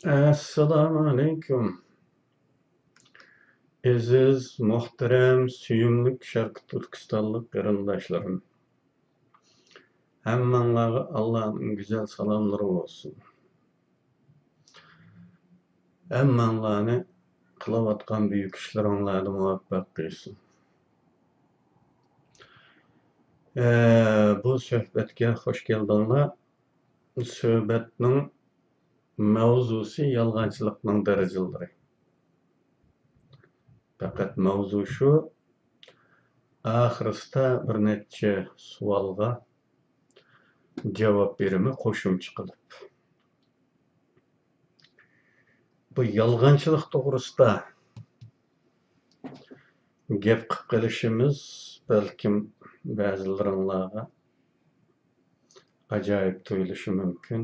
Assalomu alaykum. Aziz, muhtaram, suyumlik Sharq Turkistonlik qarindoshlarim. Hammanglarga Allohning go'zal salomlari bo'lsin. Hammanglarni qilayotgan buyuk ishlaringlarda muvaffaq bo'lsin. Bu suhbatga xush keldinglar. Suhbatning mavzusi yolg'onchilikning darajalari. Faqat mavzu shu, oxirida bir necha savolga javob berimi qo'shimcha qilib. Bu yolg'onchilik to'g'risida gap qilib qilishimiz balkim ba'zilaringlarga ajoyib tuyulishi mumkin,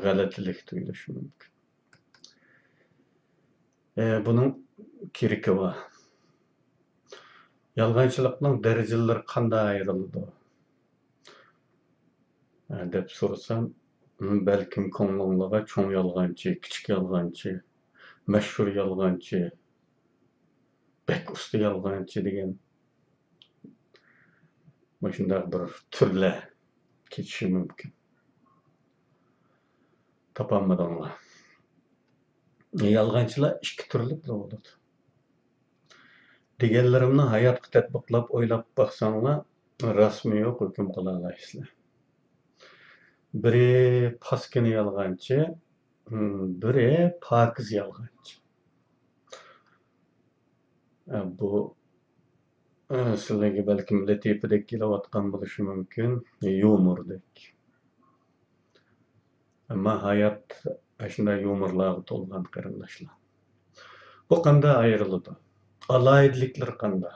g'alatilik tuyulishi mumkin. Buning keragi bor. Yolg'onchilikning darajalari qanday ayriladi deb so'rasam, balkim ko'ngilingizga cho'ng yolg'onchi, kichik yolg'onchi, mashhur yolg'onchi, bek usta yolg'onchi degan shunday bir turlar ketishi mumkin. Topolmadinglar. Yolg'onchilar ikki turli bo'ladi. Deganlarimni hayotga tatbiqlab o'ylab baxsanglar, rasmi yo'q hukm qila olasizlar. Biri paskina yolg'onchi, biri pokiz yolg'onchi. Bu sizlarga balkim latifadek kelayotgan bo'lishi mumkin, yumordek. Ammo hayot shunday yumorlarga to'lgan qarindoshlar. Bu qanday ayriladi? Alayidliklar qanday?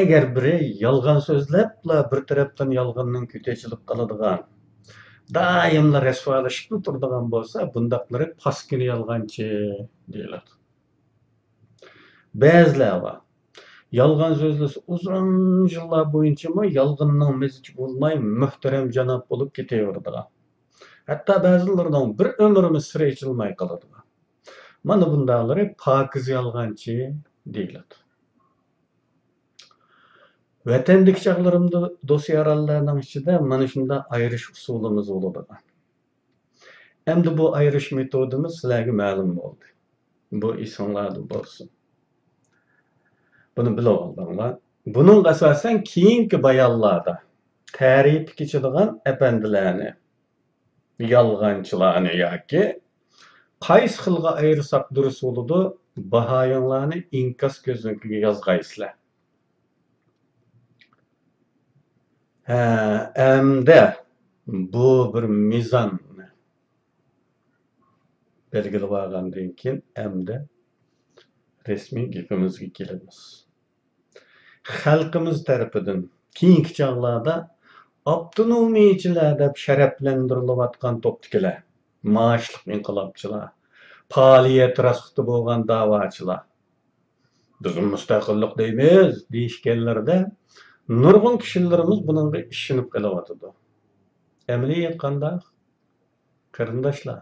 Agar biri yolg'on so'zlabla bir tarafdan yolg'onning ko'tachilik qiladigan, doimlar rasvolashib turadigan bo'lsa, bundaqlari paskina yolg'onchi deyiladi. Ba'zilar bor. Yolg'on so'zlasa uzun yillar bo'yicha yolg'onning meziji bo'lmay muhtaram janob bo'lib ketaveradigan. Hatto ba'zilarning bir umrimiz sira ichilmay qoladigan. Mana bundaqlari pokiz yolg'onchi deyiladi. Vatandagi chaqlarimda do'st-yorlarning ichida mana shunday ayirish usulimiz bo'ladi. Endi bu ayirish metodimiz sizlarga ma'lum bo'ldi. Bu esinglarda bo'lsin. Buni bilib oldinglar. Buning asosan keyingi bayonlarda ta'rif kechadigan apandilarni, yolg'onchilarni yoki qaysi xilga ayirsak durust bo'ladi, bahoyinglarni inkas ko'znikiga yozg'aysizlar. Endi bu bir mizon belgilab olgandan keyin endi resmiy gapimizga kelamiz. Xalqimiz tarafidan keyingi chog'larda avtonomiyachilar deb sharaflantirilayotgan to'ptikilar, maoshliq inqilobchilar, faoliyat rasxati bo'lgan da'vochilar, biz mustaqillik deymiz deyishganlarda nurg'un kishilarimiz bunga ishonib qolyotdi. Amaliyat qanday? Qarindoshlar,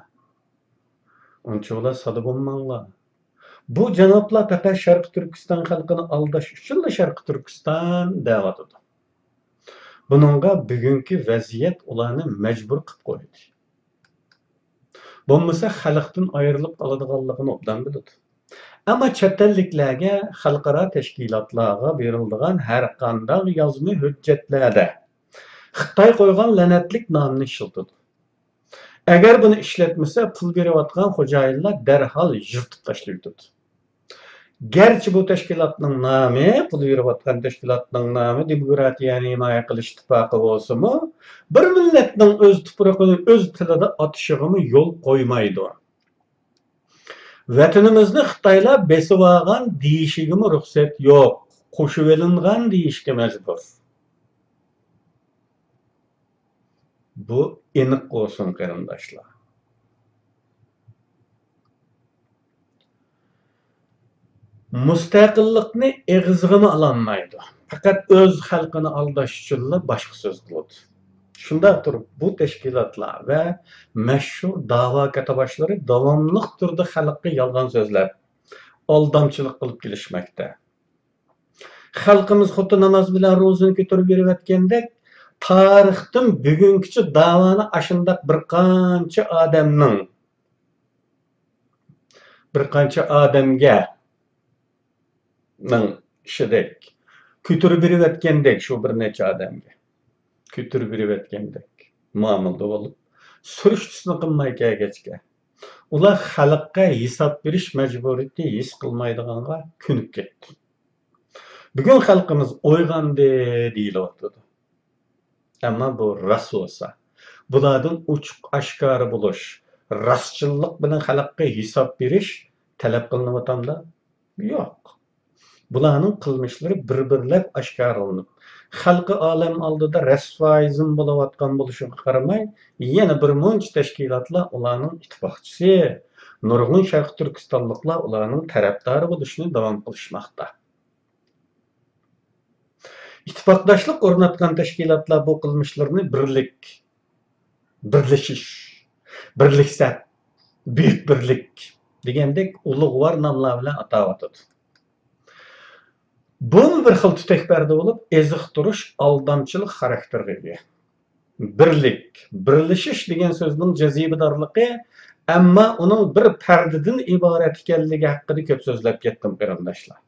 unchalar sada bo'lmanglar. Bu janoblar faqat Sharq Turkiston xalqini aldash uchun Sharq Turkiston deyotdi. Buningga bugungi vaziyat ularni majbur qilib qo'ydi. Bo'lmasa xalqdan ayrilib qoladiganligini obdan biladi. Ammo chet elliklarga, xalqaro tashkilotlarga beriladigan har qanday yozma hujjatlarda Xitoy qo'ygan la'natlik nomni ishlatadi. Agar buni ishlatmasa, pul berayotgan xo'jayinlar darhol yirtib tashlaydi. Gerçi bu teşkilatның nomi, pul berayotgan teşkilatның nomi demokratiyani himoya qilish ittifoqi bo'lsa-mu, bir millatning o'z tuprog'ini o'z tilida otishig'imi yo'l qo'ymaydi. Vatanimizni Xitoylar besib olgan deyishigimi ruxsat yo'q, qo'shib olingan deyishga majbur. Bu aniq bo'lsin qarindoshlar. Mustaqillikni eg'izg'ini ololmaydi. Faqat o'z xalqini aldash uchun boshqa so'z qiladi. Shunda turib bu tashkilotlar va mashhur da'vo kataboshları davomli turda xalqqa yolg'on so'zlab, aldamchilik qilib kelishmoqda. Xalqimiz xuddi namoz bilan ro'zani ko'tarib berayotgandek, tarixdan bugungacha da'voni ashundaq bir qancha odamga ishidek ko'tarib berayotgandek shu bir necha odamga ko'tarib berayotgandek muomala bo'lib surishtisini qilmay kelgachga ular xalqqa hisob berish majburiyati his qilmaydiganga ko'nib ketdi. Bugun xalqimiz uyg'ondi deyilyapti. Ammo bu rost bo'lsa, bulardan ochiq oshkora bo'lish, rostchilik bilan xalqqa hisob berish talab qilinyaptimi? Yo'q. Bularning qilmishlari bir-birlab oshkoralanib, xalqi olam oldida rasvoizm bo'layotgan bo'lishiga qaramay, yana bir muncha tashkilotlar ularning ittifoqchisi, nurg'un sharq turkistonliklar ularning tarafdori bo'lishni davom qilishmoqda. İttifaqdaşlıq o'rnatgan tashkilotlar bu qilmishlarni birlashish, birliksa, büyük birlik degandek ulug'vor nomlar bilan atayotdi. Bu bir xil tutakbarda bo'lib, eziqtirish, aldamchilik xarakteriga ega. Birlashish degan so'zning jazibadorligi, ammo uning bir pardadan iborat ekanligi haqida ko'p so'zlab ketdim qarindoshlar.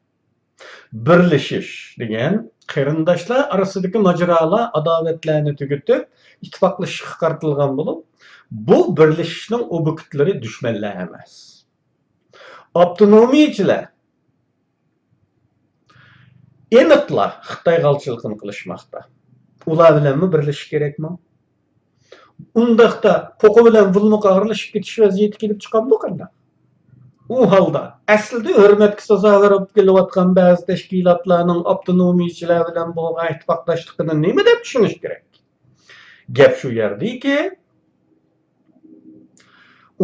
Birlashish degan qarindoshlar orasidagi majrolar adovatlarni tugatib, ittifoqlashishga qaratilgan bo'lib, bu birlashishning obyektlari dushmanlar emas. Avtonomiyachilar aniqla Xitoy g'alchiligini qilishmoqda. Ular bilanmi birlashish kerakmi? Undaqda qo'qi bilan vulmuq ag'irlashib ketish vaziyati kelib chiqadi qanday? U holda aslida hurmatga sazovor bo'lib kelayotgan ba'zi tashkilotlarning avtonomiyachilar bilan bo'lgan ittifoqdoshligini nima deb tushunish kerak? Gap shu yerdaki,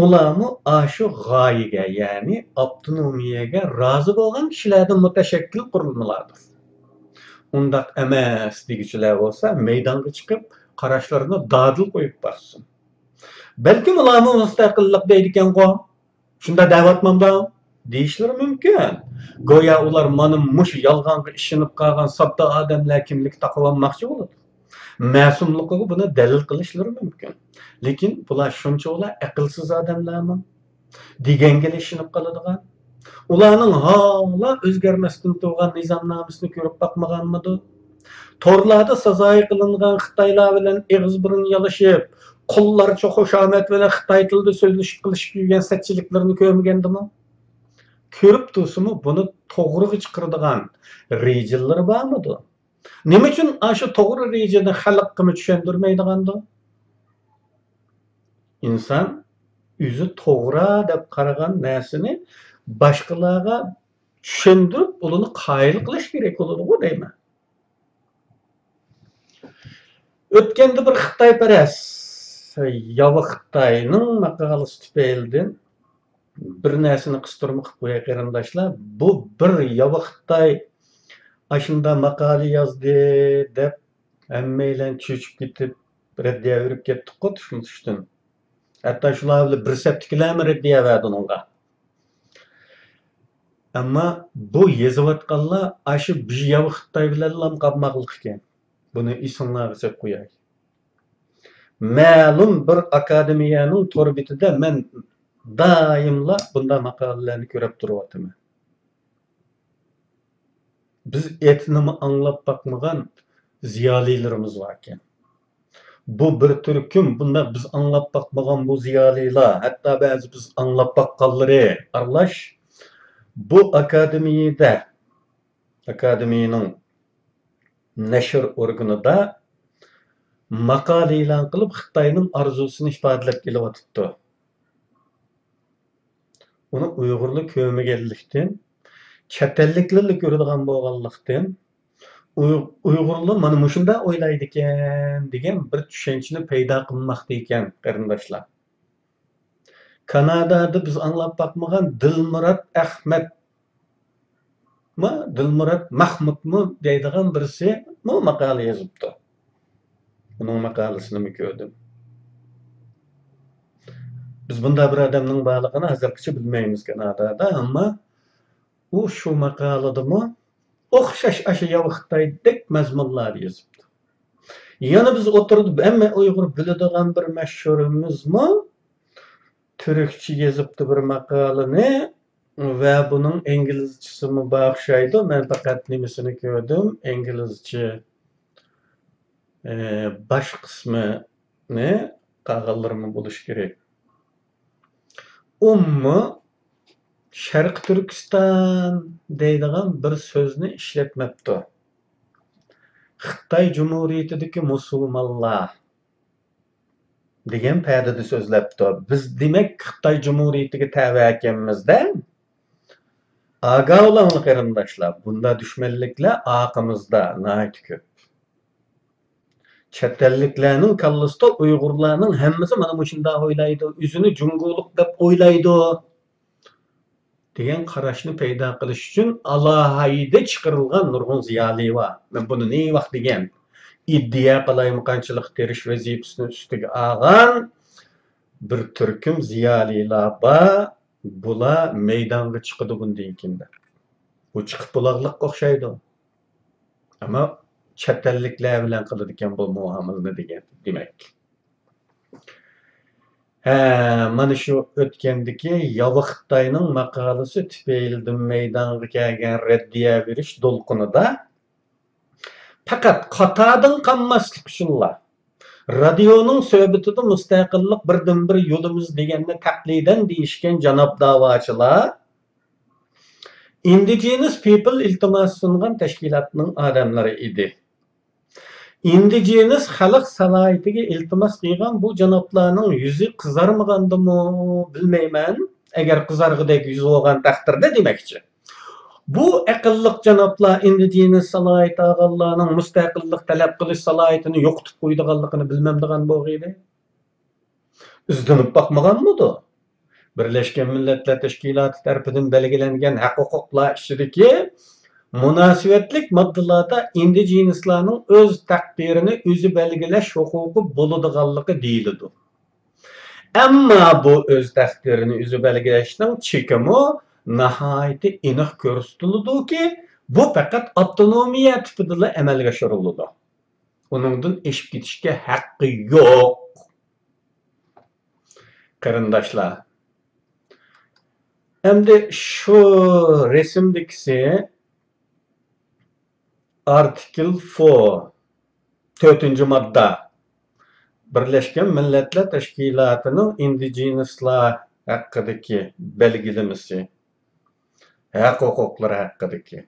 ularni shu g'oyaga, ya'ni avtonomiyaga rozi bo'lgan kishilardan mutashakkil qurilmalardir. Undaq emas degichilar bo'lsa, maydonga chiqib, qarashlarini dadil qo'yib boqsin. Balki ularni mustaqillik deydigan-ku, shunda da'vatmanda deyishlar mumkin. Go'yo ular mana mush yolg'onga ishinib qolgan sodda odamlar kimlik taqib olmoqchi bo'ladi. Ma'sumligiga buni dalil qilishlari mumkin. Lekin bular shuncha aqlsiz odamlarmi? Deganga ishinib qoladigan. Ularning hala o'zgarmasdan turgan nizomnomasini ko'rib boqmaganmidi? Torlarda sazoyi qilingan Xitoylar bilan eg'iz burun yalashib, qullarcha xushomat bilan Xitoy tilida so'zlashib qilishib yurgan satchiliklarni ko'rmagandimi? Ko'rib tursimi, buni to'g'ri chiqaradigan rejimlar bormidi? Nima uchun shu to'g'ri rejimni xalqqa tushuntirmaydigandi? Inson o'zi to'g'ri deb qaragan narsani boshqalarga tushuntirib, ularni qoyil qilish kerak bo'ladi-ku deyman. O'tganda bir Xitoyparast Yava Xitoyning maqolasi tufaylidan bir narsani qistirma qilib qo'ya qarindoshlar. Bu bir Yava Xitoy ashunda maqola yozdi deb hammaylar cho'chib ketib, raddiya berib ketdi-ku tushunishdan. Hatto shular bilan bir septikilarmi raddiya berdi unga. Ammo bu yozayotganlar shu bir Yava Xitoy bilan qolmoqlik ekan. Buni ismlarga qo'yib qo'yay. Ma'lum bir akademiyaning to'rbitida men doimla bunday maqolalarni ko'rib turyapman. Biz etnimi anglab bakmagan ziyolilarimiz var ekan. Bu bir turkum bunda biz anglab bakmagan bu ziyolilar, hatta bazı biz anglab bakkanları aralash bu akademiyaning nashr organida maqola e'lon qilib Xitoyning orzusini ifodalab kelyapti. Uni Uyg'urlar ko'rmaganlikdan, chet elliklarni ko'radigan bo'lganlikdan, Uyg'urlar mana shunday o'ylaydi ekan degan bir tushunchani paydo qilmoqda ekan qarindoshlar. Kanadada biz anglab bakmagan Dilmurod Mahmudmi deydigan birisi bu maqola yozibdi. Onun makalesini mi gördüm? Biz bunda bir adamның bağlığını hazırkıça bilmeyimiz Kanada'da ama o şu makalada mı okşaş aşıya vaxtaydek mazmunlar yazıptı. Yani biz oturdu ama Uygur biladigan bir meşhurumuz mu? Türkçe yazıptı bir makalını ve bunun İngilizcesi mi bağışaydı. Ben fakat nimesini gördüm. İngilizce baş kısmı ne? Kağallarımı buluş gerek. Ummu Şarkı Türkistan deydigan bir sözünü işletmepti. Xitay Cumhuriyetideki musulmonlar degan payda so'zlabdi. Biz demak Xitoy Cumhuriyetiga tava ekanmizda. Aga olan qarindoshlar, bunda dushmanliklar aqimizda nihoyat ko'p. Chet elliklarning kallasida Uyg'urlarning hammasi mana shunday o'ylaydi, o'zini junguluq deb o'ylaydi degan qarashni paydo qilish uchun alohida chiqarilgan nurg'un ziyoli bor. Men buni ne vaqt degan iddia qilaymiqanchilik terish vazifasini ustiga olgan bir turkum ziyolilar bor. Bular maydonga chiqadi bundan keyin. Bu chiqib bulaqliqqa o'xshaydi. Ammo chet elliklar bilan qiladigan bu muomalani degan demak. Mana shu o'tgandagi Yoviq Xitoyning maqolasi tufaylidan maydonga kelgan raddiya berish to'lqinida faqat qatodan qolmaslik uchunlar radioning suhbatida mustaqillik birdan-bir yo'limiz deganni taqlidan deyishgan janob da'vochilar Indigenous People iltimos sungan tashkilotning odamlari edi. Indigenous xalq salohiyatiga iltimos qilgan bu janoblarning yuzi qizarmagandimi bilmayman. Agar qizarg'idek yuzi bo'lgan taqdirda demakchi. Bu aqlliq janoblar Indigenous salohiyat olganlarning mustaqillik talab qilish salohiyatini yo'qotib qo'ydiganligini bilmamdigan bo'g'iydi. Izdanib boqmaganmidi? Birleşken Milletler Teşkilatı tarafından belgilengen hak-hukuklar işideki münasebetlik maddelarda indigenuslarning öz takdirini özü belgileş hukuku buluduğallığı değildi. Ama bu öz takdirini özü belgileşning çekimi nahayeti aniq ko'rsatildi ki bu fakat avtonomiya tipida amalga oshirildi. Uningdan eshib ketishga haqqi yo'q. Qarindoshlar, Endi şu resimdekisi Article 4 4. madda Birleşken Milletler Teşkilatı'nın indigenuslar hakkındaki belgilemesi, hak hukukları hakkındaki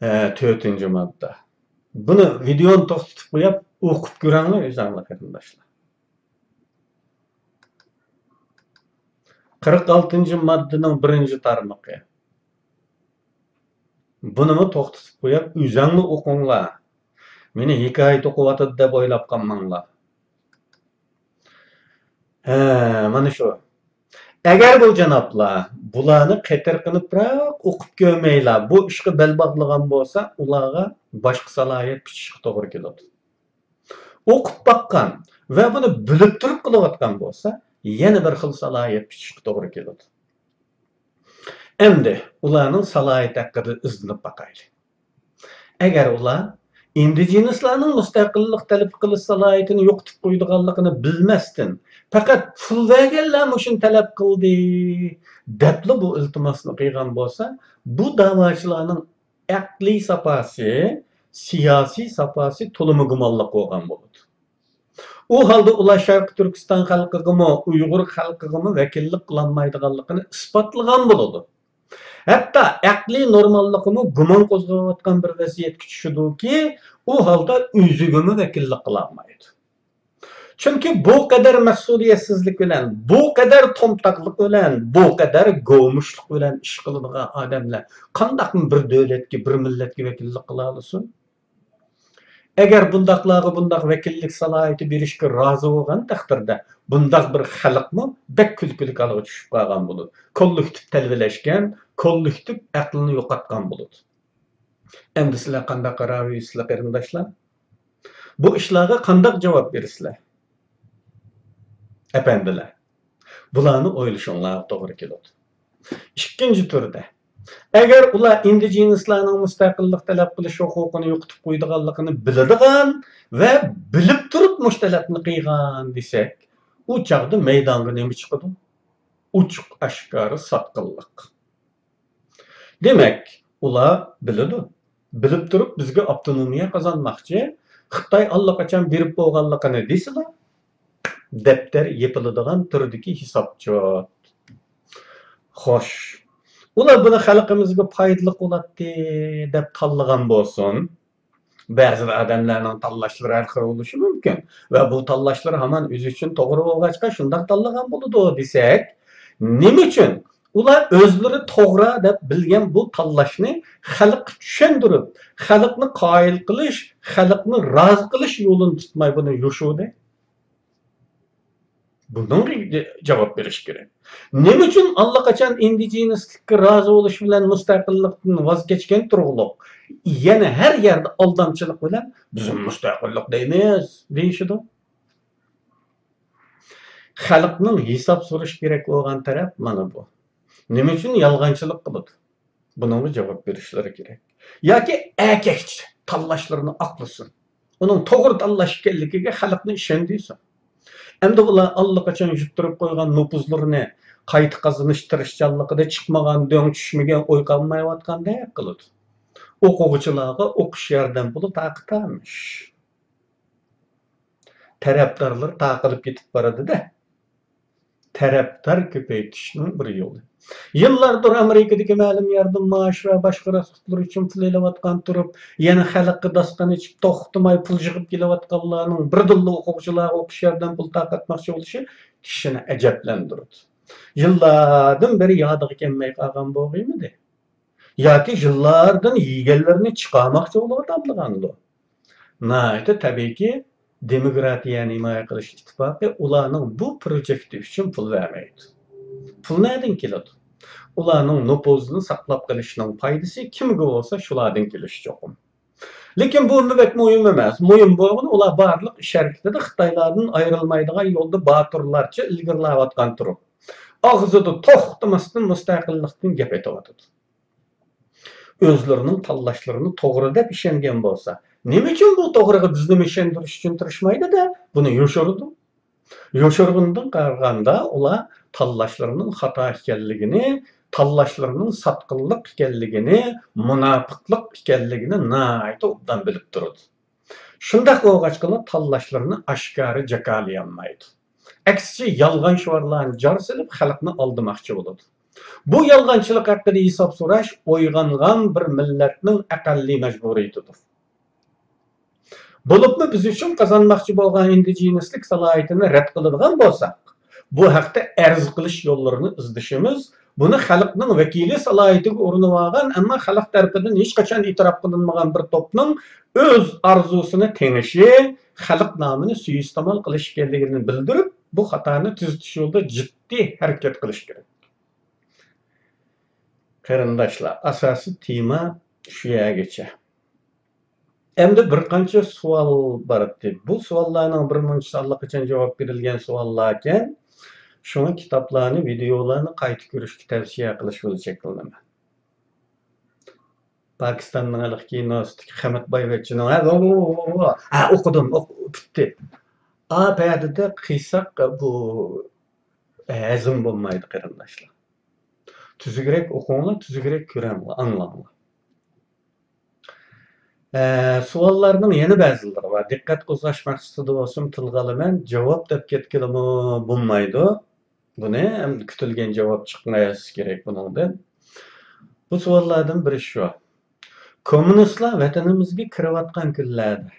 4. madda. Bunu videonu to'xtatib qo'yib o'qib ko'ranglar o'zinglar qarindoshlar. 46. maddenin 1. tarmaqı. Bunu mu to'xtatib qo'yib o'zinglar o'qinglar. Meni hikoya o'qiyotdi deb o'ylab qolmanglar. Mana shu. Agar bu janoblar bularni qatar qilib o'qib ko'rmaylar, bu ishga bel bog'lagan bo'lsa, ularga boshqa salohiyat bichishga to'g'ri keladi. O'qib baqqan va buni bilib turib qilayotgan bo'lsa, yana bir xil salohiyat bichishga to'g'ri keladi. Endi ularning salohiyati haqida izlanib baqaylik. Agar ular indigenuslarning mustaqillik talab qilish salohiyatini yo'qotib qo'ydiganligini bilmasdan faqat pul berganlar shuni talab qildi debli bu iltimosni qilgan bo'lsa, bu da'vochilarning aqliy safasi, siyosiy safasi to'liq gumonliq bo'lgan bo'ladi. U holda ular Sharq Turkiston xalqiga, Uyg'ur xalqiga vakillik qilolmaydiganligini isbotlagan bo'ladi. Hatta aqliy normalligini gumon qo'zg'ayotgan bir vaziyatga tushidiki, u holda o'zigini vakillik qilolmaydi. Chunki bu qadar mas'uliyatsizlik bilan, bu qadar tomtoqlik bilan, bu qadar go'mushlik bilan ish qiladigan odamlar qanday bir davlatga, bir millatga vakillik qila olsin? Agar bundaqlarga bundaq vakillik salohiyati berishga rozi bo'lgan taqdirda bundaq bir xalqmi bek kulkulik alga tushib qolgan bo'ladi. Kollektiv talvilashgan, kollektiv aqlini yo'qotgan bo'ladi. Endi sizlar qanday qaror verirsizlar qarindoshlar? Bu ishlarga qanday javob bersizlar? Efendiler. Bularni o'ylashinglar to'g'ri keladi. Ikkinchi turda, agar ular indigenuslarning mustaqillik talab qilish huquqini yo'qotib qo'ydiganligini biladigan va bilib turib mush talabni qilgan desak, u chaqda maydonga nima chiqadi? Uchuq oshkora sotqinlik. Demak, ular biladi. Bilib turib bizga avtonomiya qozonmoqchi, Xitoy allaqachon berib bo'lganligini desalar, daftar yepiladigan turdagi hisobchot. Xo'sh, ular buni xalqimizga foydali bo'ladi deb tanlagan bo'lsin. Ba'zi odamlarning tanlashlari har xil bo'lishi mumkin va bu tanlashlar hamon o'zi uchun to'g'ri bo'lg'achqa shunday tanlagan bo'ladi desak, nima uchun ular o'zlari to'g'ri deb bilgan bu tanlashni xalqqa tushuntirib, xalqni qoyil qilish, xalqni rozi qilish yo'lini tutmay buni yushudi? Bundan cevap veriş gerek. Nima uchun allaqachon indigenuslikka rozi bo'lish bilan mustaqillikdan voz kechgan turg'uliq yana har yerda aldamchilik bilan biz mustaqillik deymiz deyishidi? Xalqning hisob so'rash kerak bo'lgan taraf mana bu. Nima uchun yolg'onchilik qiladi? Bunga javob berishlari kerak. Yoki erkakchi tanlashlarini aqlasin. Uning to'g'ri tanlash ekanligiga xalqni ishondiysan. Endi ular allaqachon yuttirib qo'ygan nupuzlarni qayta qazanish tirishchanligida chiqmagan, do'ng tushmagan, o'y qolmayotganday qiladi. O'quvchilarga o'qish yordam puli taqitamish. Tarafdorlar taqilib ketib boradi-da. Tarafdor ko'paytirishning bir yo'li. Yıllardır Amerika'daki ma'lum yardım maaş ve başka rasatlar için pul elevatkan turib, yana xalqqa dastan içip to'xtamay pul yig'ib kelayotganlarning bir dilli o'quvchilar o'qish yordam pul taqatmoqchi bo'lishi kishini ajablantiradi. Yillardan beri yodiga kelmay qolgan bo'g'imidi? Yoki yillardan yeganlarini chiqarmoqchi bo'layotganligandi? Nayta tabiiyki Demokratiya himoya qilish ittifoqi ularning bu projekti uchun pul vermaydi. Pul nereden keladi? Ularning nupuzini saqlab qolishning foydasi kimga bo'lsa shulardan kelishi cho'qim. Lekin bu pek muhim emas. Muhim bo'lgan ular barliq ish harakatida Xitoylardan ayrilmaydigan yo'lda baturlarcha ilgirlayotgan turib, og'zida to'xtamasdan mustaqillikdan gap aytayotadi. O'zlarining tanlashlarini to'g'ri deb ishongan bo'lsa, nima uchun bu to'g'riga bizni ishontirish uchun tirishmaydi-da, buni yo'shirdi? Yo'shirgandan qaraganda ular tanlashlarining xato ekanligini, tanlashlarining sotqinlik ekanligini, munofiqlik ekanligini nayta obdan bilib turadi. Shundaq bo'lg'achqa tanlashlarini oshkora jakalayolmaydi. Aksicha yolg'on shvarlarni jar silib xalqni aldamoqchi bo'ladi. Bu yolg'onchilik haqida hisob so'rash uyg'ongan bir millatning aqalli majburiyatidir. Bo'libmi biz uchun qozonmoqchi bo'lgan indigenuslik salohiyatini rad qiladigan bo'lsak, bu haqda arz qilish yo'llarini izlashimiz, buni xalqning vakili salohiyatiga o'rinib olgan, ammo xalq tarafidan hech qachon e'tirof qilinmagan bir to'pning o'z orzusini tengishi, xalq nomini suiiste'mol qilish kerakligini bildirib, bu xatoni tuzatish yo'lida jiddiy harakat qilish kerak. Qarindoshlar, asosiy tema shu yergacha. Endi bir qancha savol bor edi. Bu savollarning bir muncha allaqachon javob berilgan savollar ekan. Shuni kitoblarni, videolarni qayta ko'rishga tavsiya qilish bo'yicha qilaman. Pokistonning hali kinosidagi Hamitboyevchining o'qidim, bitdi. Payatida qiysoq bu hazm bo'lmaydi qarindoshlar. Tuzukroq o'qinglar, tuzukroq ko'ringlar, anglanglar. Savollarning yana ba'zilari bor. Diqqat qo'zg'ash maqsadida bo'lsin tilga olaman. Javob deb ketganimi bo'lmaydi. Buni ham kutilgan javob chiqmaysi kerak buningdan. Bu savollardan biri shu. Kommunistlar vatanimizga kirayotgan kunlarda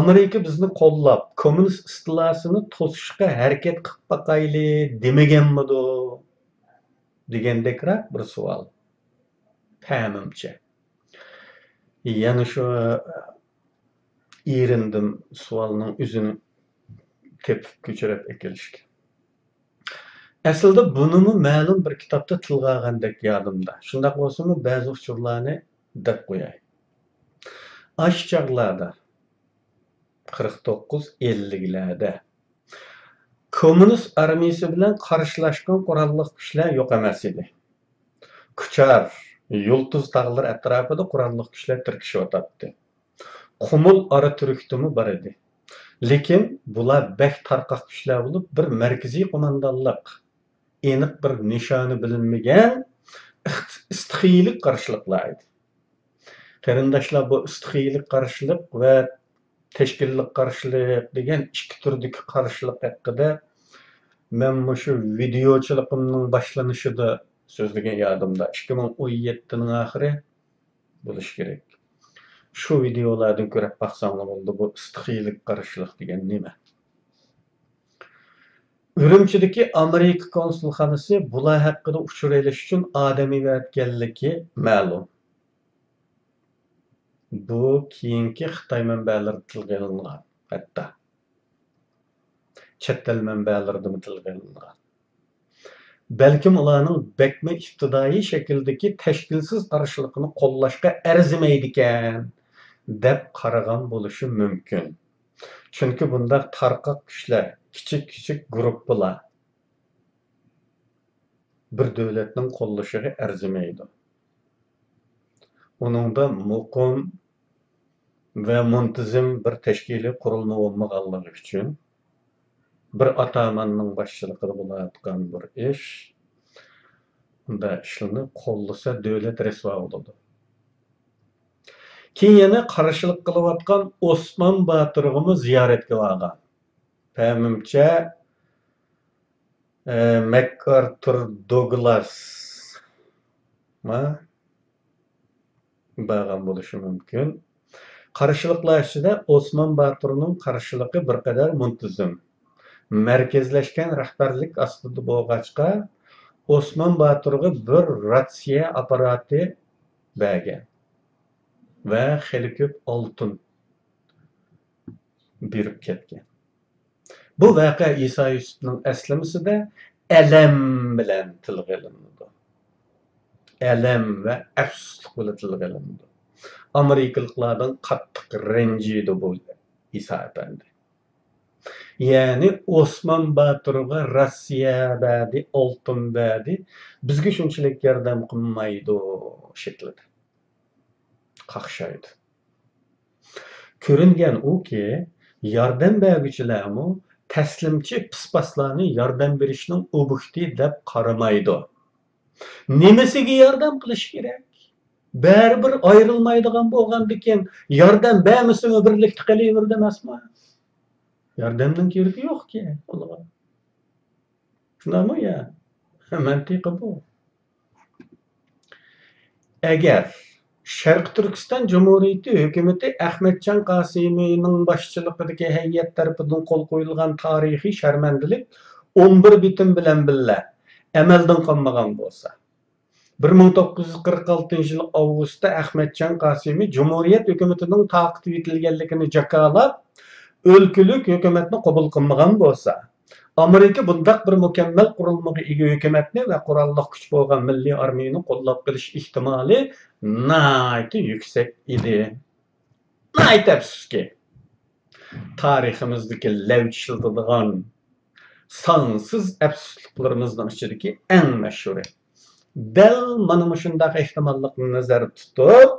Amerika bizni qo'llab, kommunist istilasini to'sishga harakat qilib baqayli demaganmidi? Degandekroq bir savol. Ta'mimcha. Yana shu erindim savolning o'zini tepib ko'chirib ekilishga. Aslida bunimi ma'lum bir kitobda tilga olgandek yodimda. Shundaq bo'lsa-mu ba'zi uchurlarni deb qo'yay. Aş çağlarda 49-50'lerde Komünist armiyasi bilan qarshilashgan qurolli kuchlar yo'q emas edi. Kuchar, Yulduz tog'lari atrofida qurolli kuchlar tirkishyotdi. Qumul ara turkdimi bor edi. Lekin bular bek tarqoq kuchlar bo'lib, bir markaziy qo'mondonlik, aniq bir nishoni bilinmagan istixiylik qarshiliklar edi. Qarindoshlar, bu istixiylik qarshilik va tashkillik qarshilik degan ikki turdagi qarshilik haqida men shu videochiligimning boshlanishida so'zlagan yodimda 2017'ning oxiri bo'lishi kerak. Shu videolardan ko'rib baxsanglar bo'ldi, bu istixiylik qarshilik degan nima? Urumchidagi Amerika konsulxonasi bular haqida uchur elish uchun odam yuvatganligi ma'lum. Bu keyingi Xitoy manbalarida tilga olingan, hatto chet el manbalarida tilga olingan. Balkim ularning bekmi ibtidoiy shakldagi tashkilsiz qarshilikni qo'llashga arzimaydi ekan deb qaragan bo'lishi mumkin. Chunki bundaq tarqoq kuchlar, kichik guruhlar bir davlatning qo'llashiga arzimaydi. Uningda muqim va muntazam bir tashkiliy qurilma bo'lmaganligi uchun bir atamanning boshchiligida bo'layotgan bir ish, unda ishlarni qo'llasa davlat rasvo bo'ladi. Keyin yana qarshilik qilayotgan Osmon Boturg'imi ziyoratga borgan. Pamimcha MacArthur Douglas borgan bo'lishi mumkin. Qarshiliklar ichida Osmon Boturning qarshiligi bir qadar muntazam. Markazlashgan rahbarlik ostida bo'lg'achqa Osmon Boturga bir ratsiya apparati bergan va xeli ko'p oltin berib ketgan. Bu voqea Iso Yusufning aslamasida alam bilan tilga olindi. Alam va afsuslik bilan tilga olindi. Amerikaliklardan qattiq ranjidi bu Iso efendi. Yani Osman Batur'ga Rossiya berdi, oltin berdi. Bizga shunchalik yordam qilmaydi shaklida. Qaqshaydi. Ko'ringan uki, yordam beruvchilarmi taslimchi pispaslarni yordam berishning ob'ekti deb qaramaydi. Nimasiga yordam qilish kerak? Baribir ayrilmaydigan bo'lgandikin yordam bermasimi birlikda qilaverdi emasmi? Yordamning keragi yo'q-ki ularga. Shundaymi ya? Mantiqi bu. Agar Sharq Turkiston Jumhuriyati hukumati Ahmadjon Qosimiyning boshchiligidagi hay'at tarafidan qo'l qo'yilgan tarixiy sharmandalik 11 bitim bilan billa amaldan qolmagan bo'lsa, 1946 yil avgustda Ahmadjon Qosimiy Jumhuriyat hukumatining taqib etilganligini jakolab, o'lkulik hukumatni qabul qilmagan bo'lsa, Amerika bundaq bir mukammal qurilmaga ega hukumatni va qurolli kuch bo'lgan milliy armiyani qo'llab qilish ehtimoli nihoyatda yuksak edi. Nihoyat afsuski, tariximizdagi lavchiladigan sonsiz afsusliklarimizning ichidagi eng mashhuri. Dal mana shunday ehtimollikni nazarda tutib,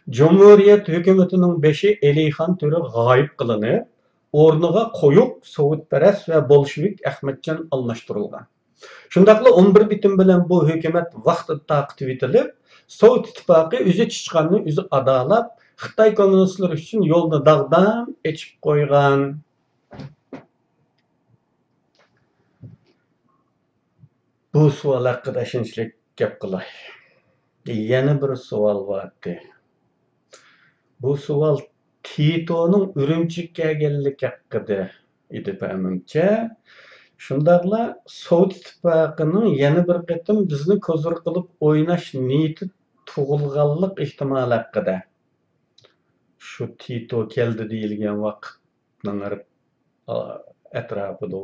Cumhuriyet hükümetinin beşi Eleyxan Türü g'oyib qilinib, o'rniga qo'yib Sovetparast va Bolshevik Ahmadjon almashtirilgan. Shundaqla 11 bitim bilan bu hukumat vaqtida taqib etilib, Sovet ittifoqi o'zi chiqqanni o'zi adolab, Xitoy kommunistlari uchun yo'lni dag'dam echib qo'ygan. Bu savol haqida shunchalik gap qilay. Yana bir savol bordi. Bu savol Tito'ning Urumchiga kelganligi haqida edi menimcha. Shundaqla Sovet ittifoqining yana bir qatim bizni ko'zir qilib o'ynash niyati tug'ilganlik ehtimoli haqida. Shu Tito keldi deyilgan vaqtning atrofida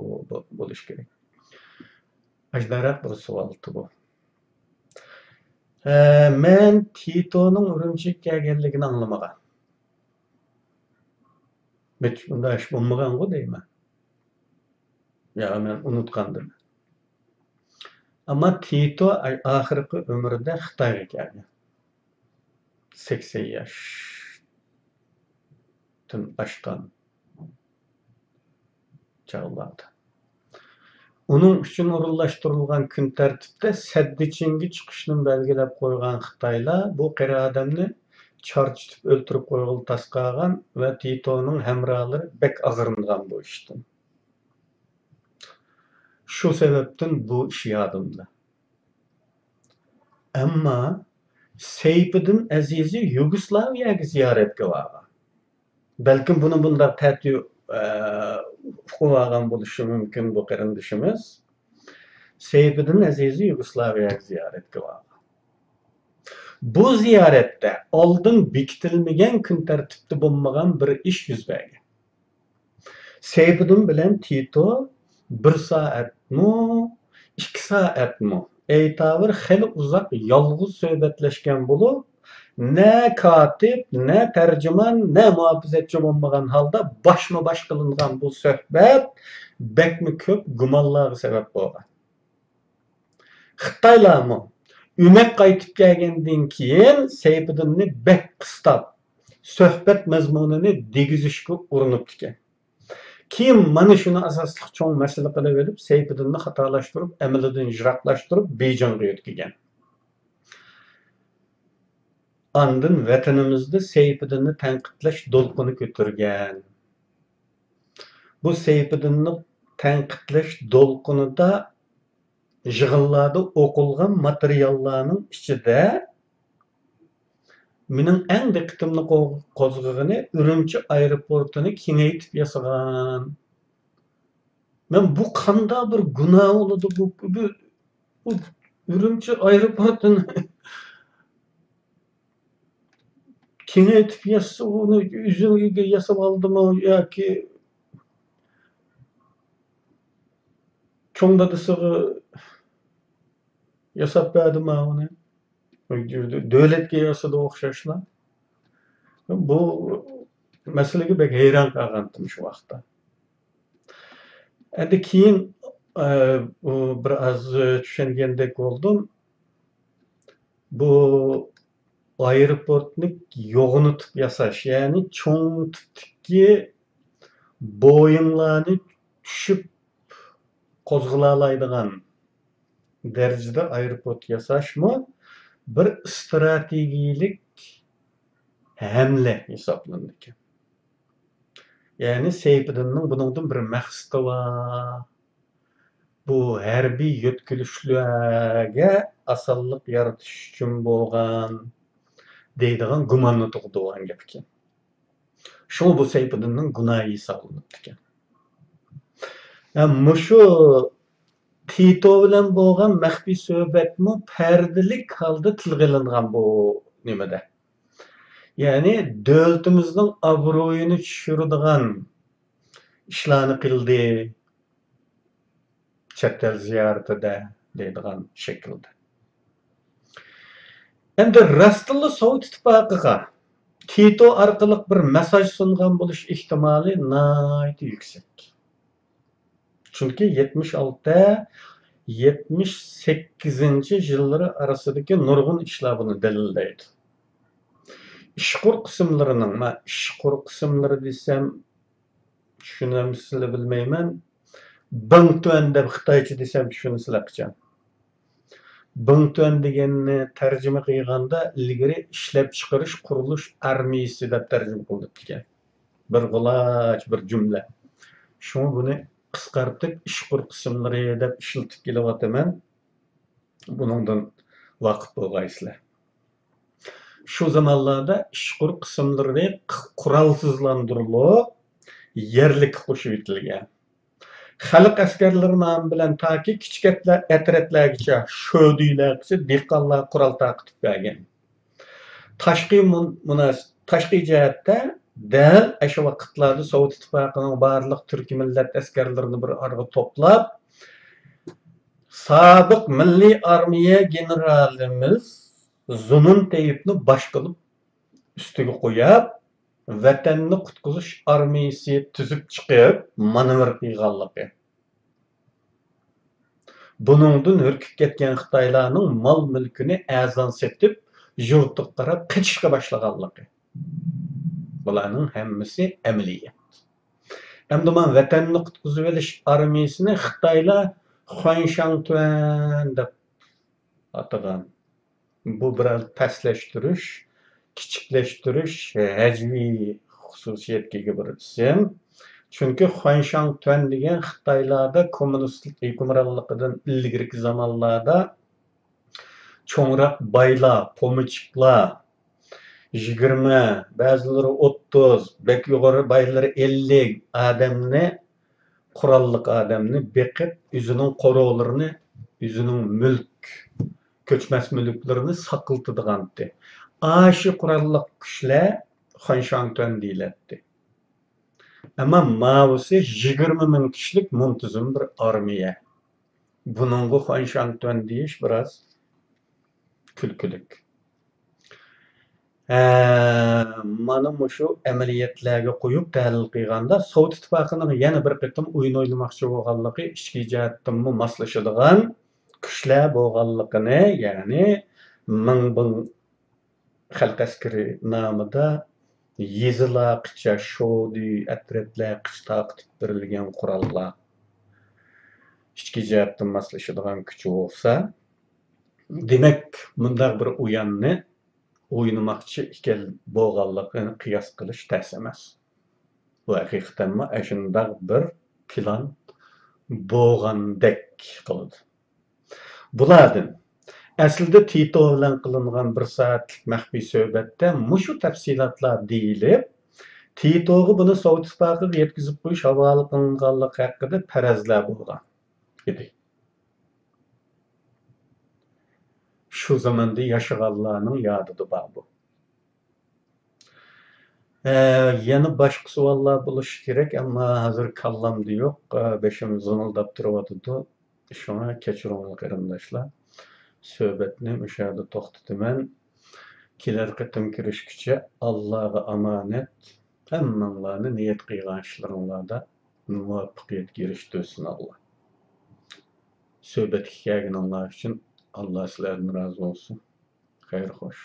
bo'lish kerak. Ajdaraq bir savol bu. Men Tito'nun Urumchiga kelganligini anglamagan. Hiç bunda iş bo'lmagan go deyman. Ya men unutgandim. Ammo Tito oxirgi umrida Xitoyga kelgan. 80 yoshdan oshgan chog'larda. Onun uchun o'rinlashtirilgan kun tartibda Saddichinga chiqishni belgilab qo'ygan Xitoylar bu qari odamni charchitib o'ltirib qo'yg'il tasqagan va Tito'ning hamrohlari bek ag'ringan bu ishdan. Shu sababdan bu ish yodimda. Ammo Seyfiddin Azizi Yugoslaviyaga ziyoratga borgan. Balkim buni bunda ta'tib uqmagan bo'lishi mumkin bu qarindishimiz. Seyfiddin Azizi Yugoslaviyaga ziyoratga borgan. Bu ziyoratda oldin bekitilmagan kun tartibda bo'lmagan bir ish yuz bergan. Seyfiddin bilan Tito 1 soatmi, 2 soatmi aytavr xeli uzoq yolg'iz suhbatlashgan bo'lib, ne katib, ne tercüman, ne muhafizatçı olmagan halda başma baş kılıngan bu söhbet bekmi köp gumanlarga sebep bo'lgan. Xitoylarmi Ümek qaytib kelgandan keyin Seyfiddinni bek qistab söhbet mazmunini degizishga urinib ekan. Keyin mana shuni asosli cho'ng masala qilib olib Seyfiddinni xatolashtirib, amalidan yiroqlashtirib Bejonga yetkazgan. Andın vatanimizda Seyfiddinni tanqidlash dolqini ko'targan. Bu Seyfiddinni tanqidlash dolqinida yig'inlarda o'qilgan materiallarning ichida mening eng diqqatimni qo'zg'agani Urumchi aeroportini kengaytib yasagan. Men bu qanday bir gunoh bo'ladi bu Urumchi aeroportini kengaytib yasa, uni o'ziga yasab oldimi yoki cho'ng dadasiga yasab berdimi uni? Devletga yasada o'xshashlar. Bu masalaga bek hayron qolgandim shu vaqtda. Endi keyin biroz tushungandek bo'ldim. Bu aeroportni yo'g'initib yasash, ya'ni cho'ng tipdagi bo'yinlarni tushib qo'zg'ala darajada aeroport yasashmi bir strategik hamle hisoblanadi. Yani Seyfiddinning buningdan bir maqsadi var. Bu harbiy yetkilishlarga asonlik yaratish uchun bo'lgan deydigan gumonni tug'dirgan gap ekan. Shu bu Seyfiddinning gunohi hisoblanadi ekan. Mushu Tito bilan bo'lgan maxfiy suhbatmi pardalik holda tilga ilingan bu nimada. Yani davlatimizning obro'yini tushiradigan ishlarni qildi chet el ziyoratida deydigan shaklda. Endi rostilla Sovet ittifoqiga Tito orqali bir mesaj sungan bo'lish ehtimoli nihoyat yuksak. Chunki 76-78 yillar orasidagi nurg'un ishlar buni dalillaydi. İşkur qismlari desem tushunamsizlar bilmayman. Bangtuan deb xitoycha desam tushunasizlar qachon. Bangtuan deganni tarjima qilganda ilgari ishlab chiqarish qurilish armiyasi deb tarjima qildi ekan. Bir g'iloj bir jumla. Shuni buni qisqartib ishkur qismlari deb ishlatib kelyapman. Buningdan vaqt bo'lgaysizlar. Şu zamanlarda işkur kısımları kuralsızlandırılıp yerlik qo'shib etilgan. Xalq askarlari bilan taki kichik atratlargacha sho'diylargacha dehqonlar qurol taqib bergan. Tashqi jihatda dal o'sha vaqtlarda Sovet ittifoqining barliq turk millat askarlarini bir arada to'plab sobiq milliy armiya generalimiz Zunun teyipni baş qilib üstüge qo'yib, vatanni qutqizish armiyasi tuzib chiqib, manevr qilganligi. Buningdan hurkib ketgan Xitoylarning mol-mulkini azon setib, yurtga qarab qochishga boshlaganligi. Bularning hammasi amaliyat. Endi men vatanni qutqizib olish armiyasini Xitoylar Xuanshan deb atagan. Bu biraz pastlashtirish, kichiklashtirish, hajviy xususiyatga ega bir ism. Chunki Xuanshan degan Xitoylarda kommunistlik hukmronligidan ilgirki zamonlarda cho'ngroq baylar, pomichiklar 20, ba'zilari 30, bek yuqori baylari 50 odamni, qurolliq odamni beqib, o'zining qo'rovlarini, o'zining ko'chmas mulklarini saqiltadigandi. Aşı qurolliq kuchlar Xuanshan deyiladi. Ama mavisi 20 ming kishilik muntazam bir armiya. Buningga Xuanshan deyish biroz kulkulik. Mana shu amaliyotlarga qo'yib tahlil qilganda Sovet ittifoqining yana bir qitim o'yin o'ynamoqchi bo'lganligi ichki jihatdan moslashadigan kuchlar bo'lganligini, ya'ni ming xalq askari nomida yezilar qicha shodi atletlar qishta qitib berilgan qurollar ichki jihatdan moslashadigan kuch bo'lsa, demak bundaq bir o'yinni o'ynamoqchi ekan bo'lganligini qiyos qilish tez emas. Bu haqiqatan shunday bir plan bo'lgandek qiladi. Bulardan aslida Tito bilan qilingan bir soatlik maxfiy suhbatda mushu tafsilotlar deyilib, Tito'ga buni Sovet ittifoqiga yetkazib qo'yish havola qilinganligi haqida farazlar bo'lgan edi. Shu zamonda yashaganlarning yodida bor bu. Yana boshqa savollar bo'lishi kerak, ammo hozir kallamda yo'q, beshim zing'ildab turyotidi. Shuna kechiringlar qarindoshlar. Suhbatni o'sha yerda to'xtataman. Kelar qatim kirishguncha Allohga omonat. Hammanglarni niyat qilgan ishlaringlarda muvaffaqiyatga erishtirsin Alloh. Suhbatga kelganinglar uchun Alloh sizlardan rozi bo'lsin. Xayr xo'sh.